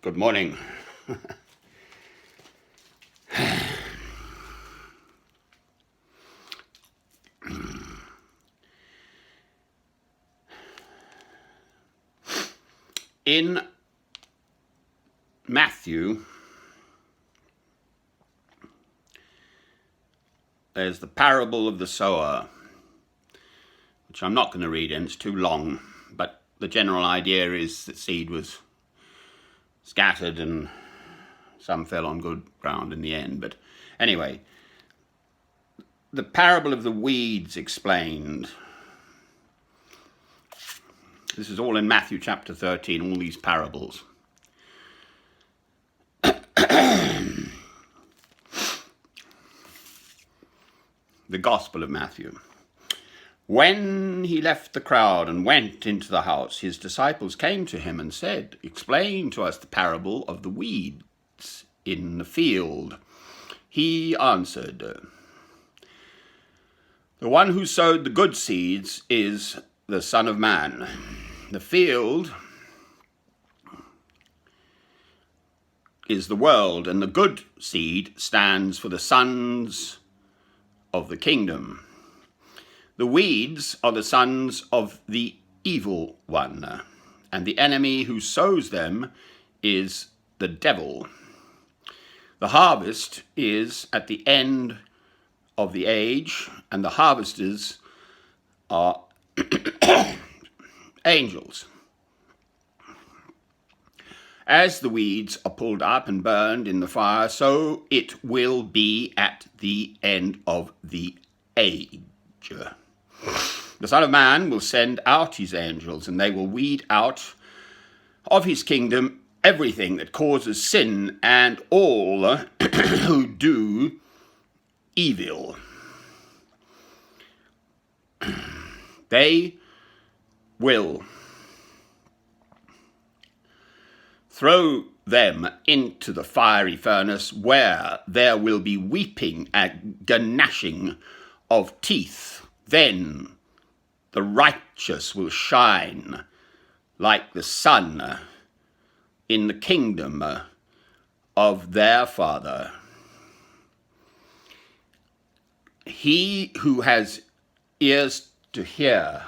Good morning. In Matthew, there's the parable of the sower, which I'm not going to read in, it's too long, but the general idea is that seed was scattered and some fell on good ground in the end. But anyway, the parable of the weeds explained. This is all in Matthew chapter 13, all these parables. The Gospel of Matthew. When he left the crowd and went into the house, his disciples came to him and said, "Explain to us the parable of the weeds in the field." He answered, "The one who sowed the good seeds is the Son of Man. The field is the world, and the good seed stands for the sons of the kingdom. The weeds are the sons of the evil one, and the enemy who sows them is the devil. The harvest is at the end of the age, and the harvesters are angels. As the weeds are pulled up and burned in the fire, so it will be at the end of the age. The Son of Man will send out his angels, and they will weed out of his kingdom everything that causes sin and all who do evil. They will throw them into the fiery furnace, where there will be weeping and gnashing of teeth. Then the righteous will shine like the sun in the kingdom of their Father. He who has ears to hear,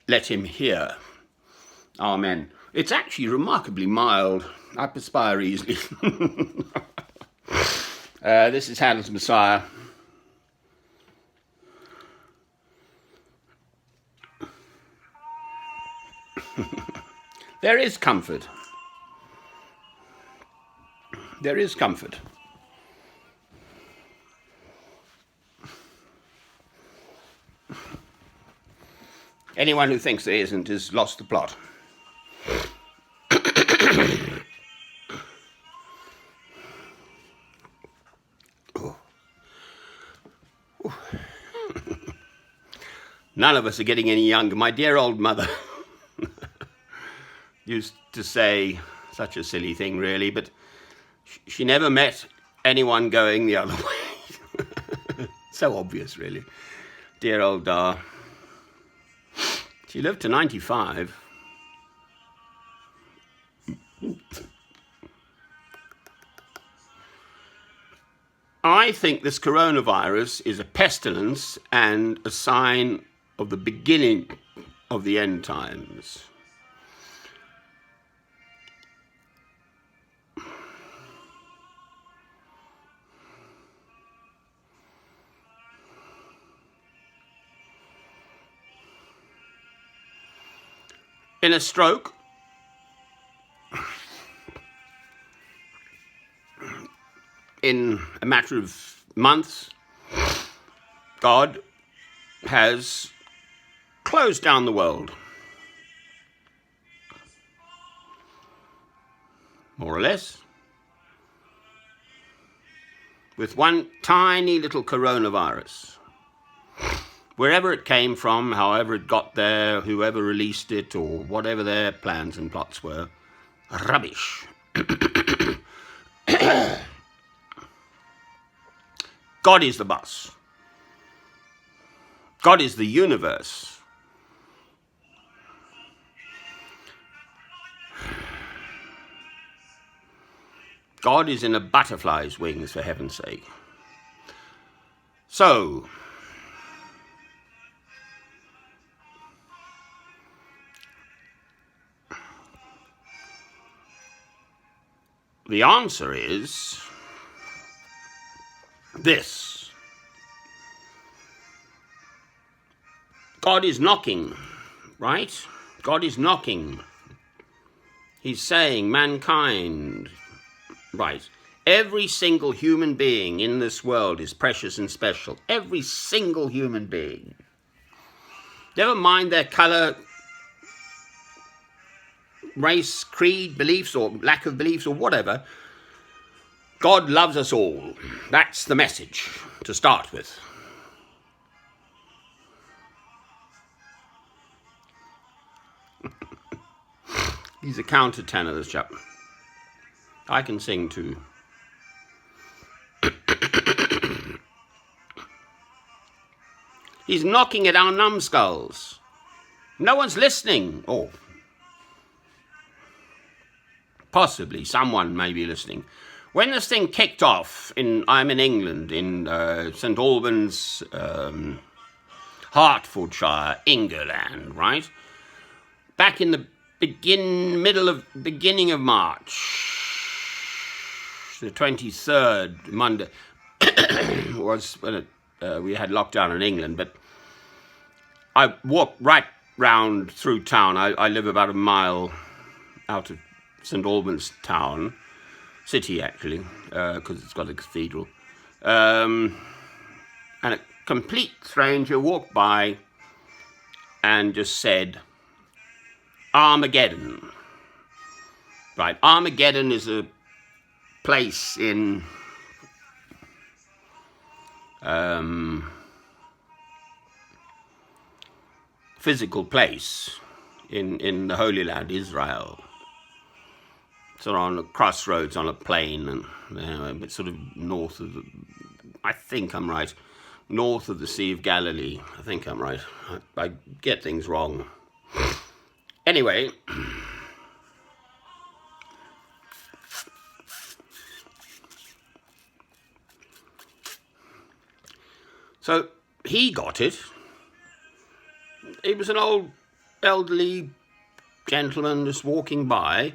let him hear." Amen. It's actually remarkably mild. I perspire easily. This is Handel's Messiah. There is comfort. There is comfort. Anyone who thinks there isn't has lost the plot. None of us are getting any younger. My dear old mother used to say such a silly thing, really, but she never met anyone going the other way. So obvious, really. Dear old Dar. She lived to 95. I think this coronavirus is a pestilence and a sign of the beginning of the end times. In a stroke, in a matter of months, God has closed down the world, more or less, with one tiny little coronavirus. Wherever it came from, however it got there, whoever released it, or whatever their plans and plots were, rubbish. God is the boss. God is the universe. God is in a butterfly's wings, for heaven's sake. So, the answer is this. God is knocking, right? God is knocking. He's saying, mankind, right? Every single human being in this world is precious and special. Every single human being. Never mind their colour, race, creed, beliefs, or lack of beliefs, or whatever. God loves us all. That's the message to start with. He's a countertenor, this chap. I can sing too. He's knocking at our numbskulls. No one's listening. Oh, possibly someone may be listening. When this thing kicked off, I'm in England, in St Albans, Hertfordshire, England, right? Back in the beginning of March, the 23rd, Monday, was when we had lockdown in England, but I walked right round through town. I live about a mile out of St Albans town, city actually, because it's got a cathedral. And a complete stranger walked by and just said, Armageddon. Right, Armageddon is a place in physical place in the Holy Land, Israel. Sort of on a crossroads on a plain, and it's sort of north of I think I'm right, north of the Sea of Galilee. I think I'm right. I get things wrong. Anyway, so he got it. He was an old, elderly gentleman just walking by.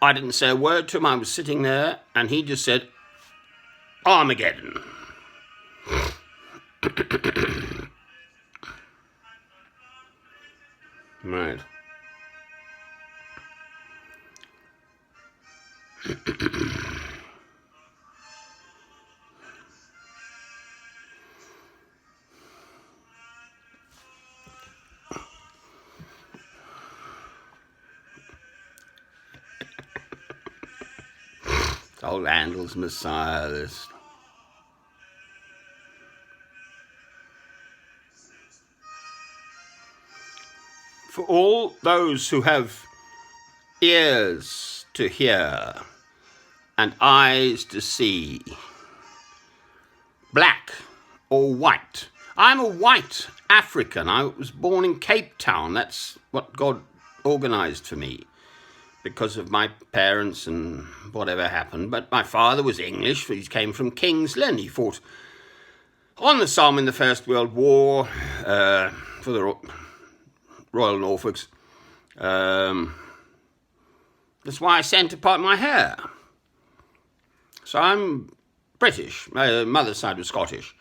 I didn't say a word to him. I was sitting there, and he just said, Armageddon. Right. Old Handel's Messiah, this. For all those who have ears to hear and eyes to see, black or white. I'm a white African. I was born in Cape Town. That's what God organized for me because of my parents and whatever happened. But my father was English. He came from King's Lynn. He fought on the Somme in the First World War for the Royal Norfolks. That's why I sent apart my hair. So I'm British. My mother's side was Scottish.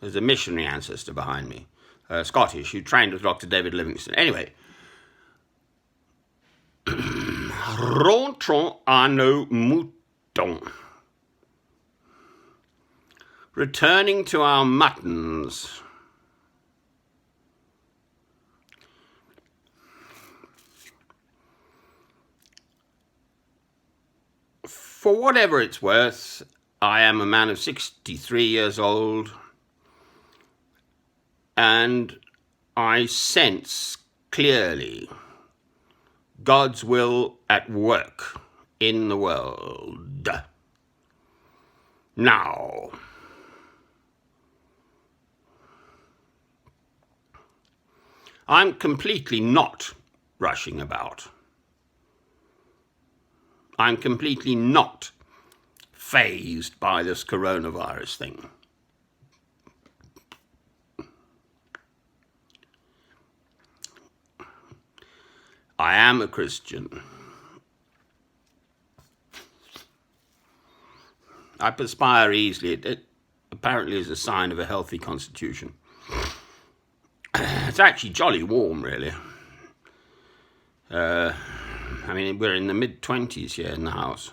There's a missionary ancestor behind me, Scottish, who trained with Dr. David Livingstone. Anyway, rentrons à nos moutons. Returning to our muttons. For whatever it's worth, I am a man of 63 years old, and I sense clearly God's will at work in the world. Now, I'm completely not rushing about. I'm completely not fazed by this coronavirus thing. I am a Christian. I perspire easily. It apparently is a sign of a healthy constitution. It's actually jolly warm, really. I mean, we're in the mid-20s here in the house.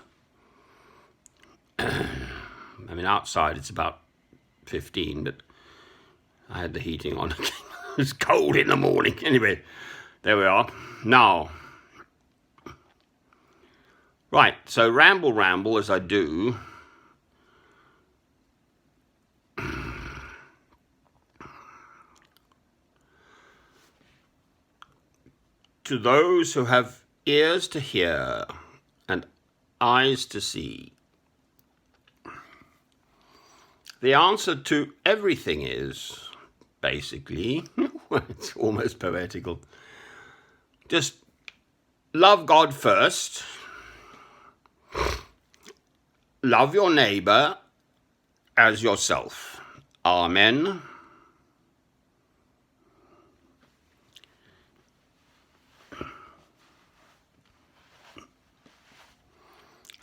I mean, outside it's about 15, but I had the heating on. It's cold in the morning. Anyway, there we are. Now, right, so ramble as I do. To those who have ears to hear and eyes to see, the answer to everything is, basically, it's almost poetical, just love God first, love your neighbor as yourself. Amen.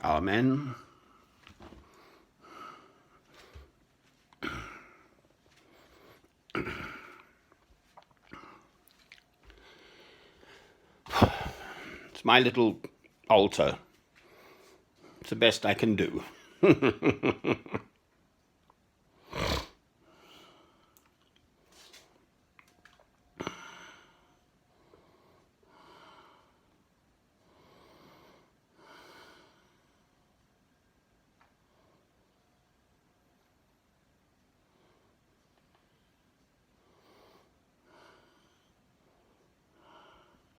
Amen. It's my little altar. It's the best I can do.